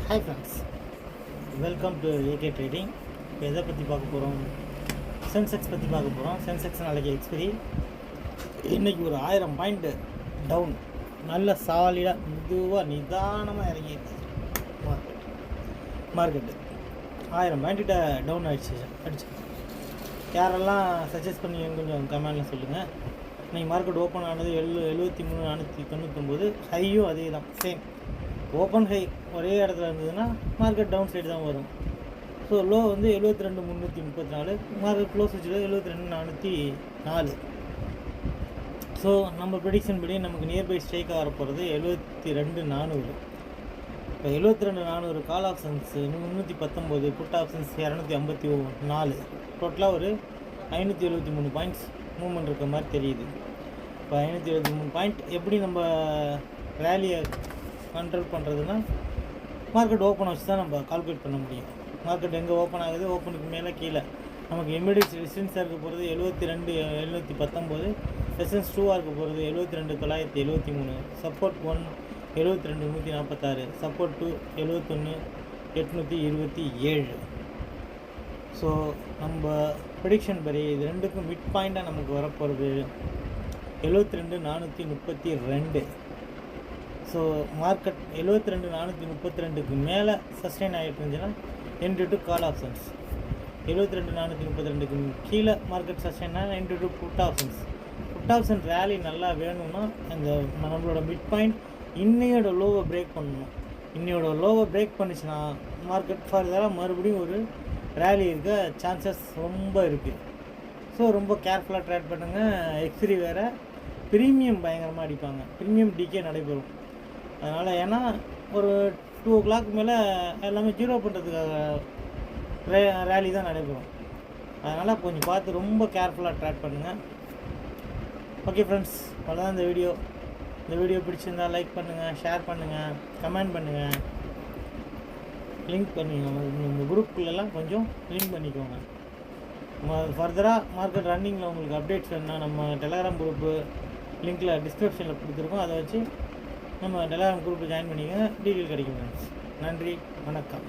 Hi friends, welcome to AK trading. இப்போ எதை பற்றி பார்க்க போகிறோம்? சென்செக்ஸ் பற்றி பார்க்க போகிறோம். சென்செக்ஸ் நாளைக்கு எக்ஸ்பிரி. இன்றைக்கி ஒரு 1000 பாயிண்ட் டவுன், நல்ல சாலிடாக மெதுவாக நிதானமாக இறங்கிடுச்சு மார்க்கெட்டு 1000 பாயிண்ட்ட டவுன் அடிச்சு. யாரெல்லாம் சஜஸ்ட் பண்ணுவீங்கன்னு கொஞ்சம் கமெண்டில் சொல்லுங்கள். இன்றைக்கி மார்க்கெட் ஓப்பன் ஆனது 73,499, ஹையும் அதே தான், சேம். ஓப்பன் ஹை ஒரே இடத்துல இருந்ததுன்னா மார்க்கெட் டவுன் சைடு தான் வரும். ஸோ லோ வந்து 72,334, மார்க்கெட் க்ளோஸ் வச்சுட்டு 72,404. ஸோ நம்ம ப்ரெடிக்ஷன் படி நமக்கு நியர்பை ஸ்ட்ரைக்காக வரப்போகிறது 72,400. இப்போ 72,400 கால் ஆப்ஷன்ஸ் 319, புட் ஆப்ஷன்ஸ் 254, டோட்டலாக ஒரு 573 பாயிண்ட்ஸ் மூவ்மெண்ட் இருக்க மாதிரி தெரியுது. இப்போ 573 பாயிண்ட் எப்படி நம்ம ரேலியை கண்ட்ரோல் பண்ணுறதுன்னா, மார்க்கெட் ஓப்பன் வச்சு தான் நம்ம கால்குலேட் பண்ண முடியும். மார்க்கெட் எங்கே ஓப்பன் ஆகுது, ஓப்பனுக்கு மேலே கீழே நமக்கு இமிடியட் ரெசிஸ்டன்ஸாக இருக்க போகிறது 72,719, ரெசிஸ்டன்ஸ் 2ஆக இருக்க போகிறது 72,973, சப்போர்ட் 1 72,146, சப்போர்ட் 2 71,827. ஸோ நம்ம ப்ரெடிக்ஷன் படி இது ரெண்டுக்கும் மிட் பாயிண்ட்டாக நமக்கு வரப்போகிறது 72,432. ஸோ மார்க்கெட் 72,432க்கு மேலே சஸ்டெயின் ஆகிட்டு இருந்துச்சுன்னா N2 கால் ஆப்ஷன்ஸ், 72,432க்கு கீழே மார்க்கெட் சஸ்டெயின் ஆனால் N2 put options. Put option rally நல்லா வேணும்னா அந்த நம்மளோட மிட் பாயிண்ட் இன்னையோட லோவை பிரேக் பண்ணணும். இன்னையோட லோவை பிரேக் பண்ணிச்சுன்னா மார்க்கெட் ஃபர்தராக மறுபடியும் ஒரு ரேலி இருக்க சான்சஸ் ரொம்ப இருக்குது. ஸோ ரொம்ப கேர்ஃபுல்லாக ட்ரேட் பண்ணுங்கள். எக்ஸ்ரி வேறு, ப்ரீமியம் பயங்கரமாக அடிப்பாங்க, ப்ரீமியம் டிகே நடைபெறும். அதனால் ஏன்னா ஒரு 2 o'clock மேலே எல்லாமே ஜீரோ பண்ணுறதுக்காக ரேலி தான் நடைபெறும். அதனால் கொஞ்சம் பார்த்து ரொம்ப கேர்ஃபுல்லாக ட்ராக் பண்ணுங்கள். ஓகே ஃப்ரெண்ட்ஸ், அவ்வளோதான் இந்த வீடியோ. இந்த வீடியோ பிடிச்சிருந்தால் லைக் பண்ணுங்கள், ஷேர் பண்ணுங்கள், கமெண்ட் பண்ணுங்கள், லிங்க் பண்ணிக்கோங்க. இந்த குரூப்புக்குள்ளெல்லாம் கொஞ்சம் லிங்க் பண்ணிக்கோங்க. ஃபர்தராக மார்க்கெட் ரன்னிங்கில் உங்களுக்கு அப்டேட்ஸ் வேணுன்னா நம்ம டெலகிராம் குரூப்பு லிங்க்கில் டிஸ்கிரிப்ஷனில் கொடுத்துருக்கோம். அதை வச்சு நம்ம டெலகிராம் குரூப்பில் ஜாயின் பண்ணிக்கோங்க, டீட்டெயில் கிடைக்கும் ஃப்ரெண்ட்ஸ். நன்றி, வணக்கம்.